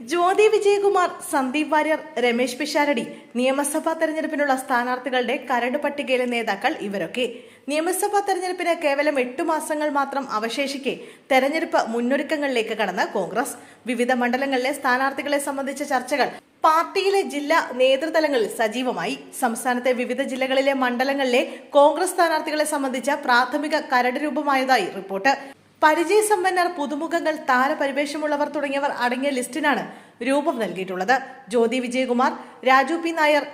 ജ്യോതി വിജയകുമാർ, സന്ദീപ് വാര്യർ, രമേശ് പിഷാരടി നിയമസഭാ തെരഞ്ഞെടുപ്പിനുള്ള സ്ഥാനാർത്ഥികളുടെ കരട് പട്ടികയിലെ നേതാക്കൾ ഇവരൊക്കെ. നിയമസഭാ തെരഞ്ഞെടുപ്പിന് കേവലം 8 മാസങ്ങൾ മാത്രം അവശേഷിക്കെ തെരഞ്ഞെടുപ്പ് മുന്നൊരുക്കങ്ങളിലേക്ക് കടന്ന് കോൺഗ്രസ്. വിവിധ മണ്ഡലങ്ങളിലെ സ്ഥാനാർത്ഥികളെ സംബന്ധിച്ച ചർച്ചകൾ പാർട്ടിയിലെ ജില്ലാ നേതൃതലങ്ങളിൽ സജീവമായി. സംസ്ഥാനത്തെ വിവിധ ജില്ലകളിലെ മണ്ഡലങ്ങളിലെ കോൺഗ്രസ് സ്ഥാനാർത്ഥികളെ സംബന്ധിച്ച പ്രാഥമിക കരട് രൂപമായതായി റിപ്പോർട്ട്. പരിചയസമ്പന്നർ, പുതുമുഖങ്ങൾ, താരപരിവേഷമുള്ളവർ തുടങ്ങിയവർ അടങ്ങിയ ലിസ്റ്റിനാണ് രൂപം നൽകിയിട്ടുള്ളത്. Jyothi Vijayakumar, Raju P Nair,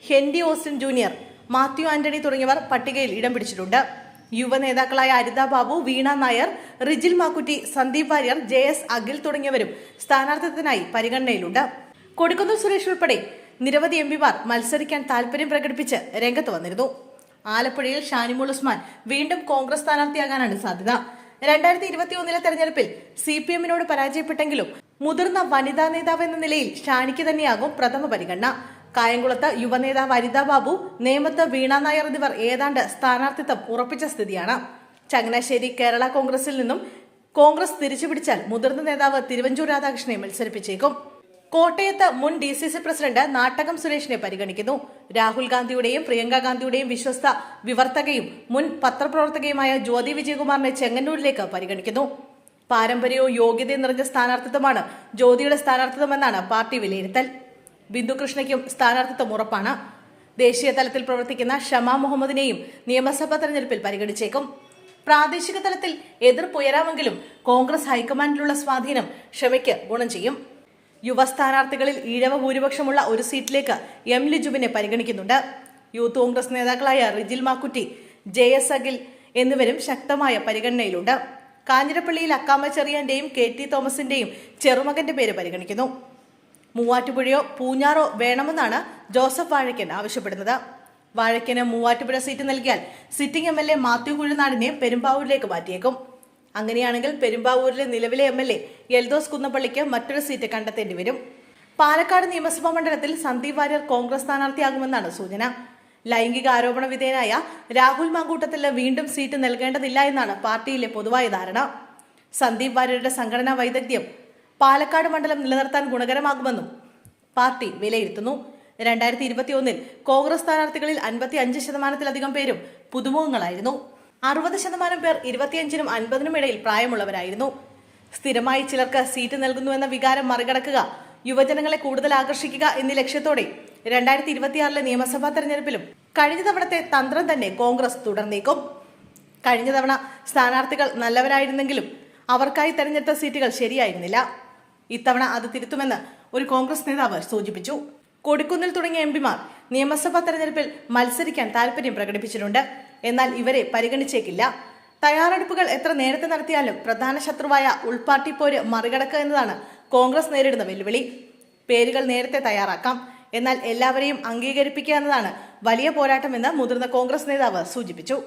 Henry Austin junior, Mathew Antony തുടങ്ങിയവർ പട്ടികയിൽ ഇടം പിടിച്ചിട്ടുണ്ട്. യുവ നേതാക്കളായ അരിത ബാബു, വീണ നായർ, റിജിൽ മാക്കുറ്റി, സന്ദീപ് വാര്യർ, JS അഖിൽ തുടങ്ങിയവരും സ്ഥാനാർത്ഥിത്വത്തിനായി പരിഗണനയിലുണ്ട്. കൊടിക്കുന്നിൽ സുരേഷ് ഉൾപ്പെടെ നിരവധി MPമാർ മത്സരിക്കാൻ താൽപര്യം പ്രകടിപ്പിച്ച് രംഗത്ത് വന്നിരുന്നു. ആലപ്പുഴയിൽ ഷാനിമോൾ ഉസ്മാൻ വീണ്ടും കോൺഗ്രസ് സ്ഥാനാർത്ഥിയാകാനാണ് സാധ്യത. 2021 തെരഞ്ഞെടുപ്പിൽ CPMനോട് പരാജയപ്പെട്ടെങ്കിലും മുതിർന്ന വനിതാ നേതാവ് എന്ന നിലയിൽ ഷാനിക്ക് തന്നെയാകും പ്രഥമ പരിഗണന. കായംകുളത്ത് യുവനേതാവ് അരിത ബാബു, നേമത്ത് വീണ നായർ എന്നിവർ ഏതാണ്ട് സ്ഥാനാർത്ഥിത്വം ഉറപ്പിച്ച സ്ഥിതിയാണ്. ചങ്ങനാശ്ശേരി കേരള കോൺഗ്രസിൽ നിന്നും കോൺഗ്രസ് തിരിച്ചുപിടിച്ചാൽ മുതിർന്ന നേതാവ് തിരുവഞ്ചൂർ രാധാകൃഷ്ണനെ മത്സരിപ്പിച്ചേക്കും. കോട്ടയത്ത് മുൻ DCC പ്രസിഡന്റ് നാട്ടകം സുരേഷിനെ പരിഗണിക്കുന്നു. രാഹുൽ ഗാന്ധിയുടെയും പ്രിയങ്ക ഗാന്ധിയുടെയും വിശ്വസ്ത വിവർത്തകയും മുൻ പത്രപ്രവർത്തകയുമായ ജ്യോതി വിജയകുമാറിനെ ചെങ്ങന്നൂരിലേക്ക് പരിഗണിക്കുന്നു. പാരമ്പര്യവും യോഗ്യതയും നിറഞ്ഞ സ്ഥാനാർത്ഥിത്വമാണ് ജ്യോതിയുടെ സ്ഥാനാർത്ഥിത്വമെന്നാണ് പാർട്ടി വിലയിരുത്തൽ. ബിന്ദു കൃഷ്ണയ്ക്കും സ്ഥാനാർത്ഥിത്വം ഉറപ്പാണ്. ദേശീയ തലത്തിൽ പ്രവർത്തിക്കുന്ന ഷമ മുഹമ്മദിനെയും നിയമസഭാ തെരഞ്ഞെടുപ്പിൽ പരിഗണിച്ചേക്കും. പ്രാദേശിക തലത്തിൽ എതിർപ്പുയരാമെങ്കിലും കോൺഗ്രസ് ഹൈക്കമാൻഡിലുള്ള സ്വാധീനം ഷമയ്ക്ക് ഗുണം ചെയ്യും. യുവ സ്ഥാനാർത്ഥികളിൽ ഈഴവ ഭൂരിപക്ഷമുള്ള ഒരു സീറ്റിലേക്ക് M ലിജുവിനെ പരിഗണിക്കുന്നുണ്ട്. യൂത്ത് കോൺഗ്രസ് നേതാക്കളായ റിജിൽ മാക്കുറ്റി, JS അഖിൽ എന്നിവരും ശക്തമായ പരിഗണനയിലുണ്ട്. കാഞ്ഞിരപ്പള്ളിയിൽ അക്കാമ ചെറിയാന്റെയും KT തോമസിന്റെയും ചെറുമകന്റെ പേര് പരിഗണിക്കുന്നു. മൂവാറ്റുപുഴയോ പൂഞ്ഞാറോ വേണമെന്നാണ് ജോസഫ് വാഴക്കൻ ആവശ്യപ്പെടുന്നത്. വാഴക്കന് മൂവാറ്റുപുഴ സീറ്റ് നൽകിയാൽ സിറ്റിംഗ് MLA മാത്യു കുഴനാടിനെ പെരുമ്പാവൂരിലേക്ക് മാറ്റിയേക്കും. അങ്ങനെയാണെങ്കിൽ പെരുമ്പാവൂരിലെ നിലവിലെ MLA എൽദോസ് കുന്നപ്പള്ളിക്ക് മറ്റൊരു സീറ്റ് കണ്ടെത്തേണ്ടി വരും. പാലക്കാട് നിയമസഭാ മണ്ഡലത്തിൽ സന്ദീപ് വാര്യർ കോൺഗ്രസ് സ്ഥാനാർത്ഥിയാകുമെന്നാണ് സൂചന. ലൈംഗിക ആരോപണ വിധേയനായ രാഹുൽ മാങ്കൂട്ടത്തിന് വീണ്ടും സീറ്റ് നൽകേണ്ടതില്ല എന്നാണ് പാർട്ടിയിലെ പൊതുവായ ധാരണ. സന്ദീപ് വാര്യരുടെ സംഘടനാ വൈദഗ്ധ്യം പാലക്കാട് മണ്ഡലം നിലനിർത്താൻ ഗുണകരമാകുമെന്നും പാർട്ടി വിലയിരുത്തുന്നു. 2021 കോൺഗ്രസ് സ്ഥാനാർത്ഥികളിൽ 55% പേരും പുതുമുഖങ്ങളായിരുന്നു. 60% പേർ 25-നും 50-നും ഇടയിൽ പ്രായമുള്ളവരായിരുന്നു. സ്ഥിരമായി ചിലർക്ക് സീറ്റ് നൽകുന്നുവെന്ന വികാരം മറികടക്കുക, യുവജനങ്ങളെ കൂടുതൽ ആകർഷിക്കുക എന്നീ ലക്ഷ്യത്തോടെ 2026 നിയമസഭാ തെരഞ്ഞെടുപ്പിലും കഴിഞ്ഞ തവണത്തെ തന്ത്രം തന്നെ കോൺഗ്രസ് തുടർന്നേക്കും. കഴിഞ്ഞ തവണ സ്ഥാനാർത്ഥികൾ നല്ലവരായിരുന്നെങ്കിലും അവർക്കായി തെരഞ്ഞെടുത്ത സീറ്റുകൾ ശരിയായിരുന്നില്ല. ഇത്തവണ അത് തിരുത്തുമെന്ന് ഒരു കോൺഗ്രസ് നേതാവ് സൂചിപ്പിച്ചു. കൊടിക്കുന്നിൽ തുടങ്ങിയ MPമാർ നിയമസഭാ തെരഞ്ഞെടുപ്പിൽ മത്സരിക്കാൻ താൽപര്യം പ്രകടിപ്പിച്ചിട്ടുണ്ട്. എന്നാൽ ഇവരെ പരിഗണിച്ചേക്കില്ല. തയ്യാറെടുപ്പുകൾ എത്ര നേരത്തെ നടത്തിയാലും പ്രധാന ശത്രുവായ ഉൾപാർട്ടി പോര് മറികടക്കുക എന്നതാണ് കോൺഗ്രസ് നേരിടുന്ന വെല്ലുവിളി. പേരുകൾ നേരത്തെ തയ്യാറാക്കാം, എന്നാൽ എല്ലാവരെയും അംഗീകരിപ്പിക്കുക എന്നതാണ് വലിയ പോരാട്ടമെന്ന് മുതിർന്ന കോൺഗ്രസ് നേതാവ് സൂചിപ്പിച്ചു.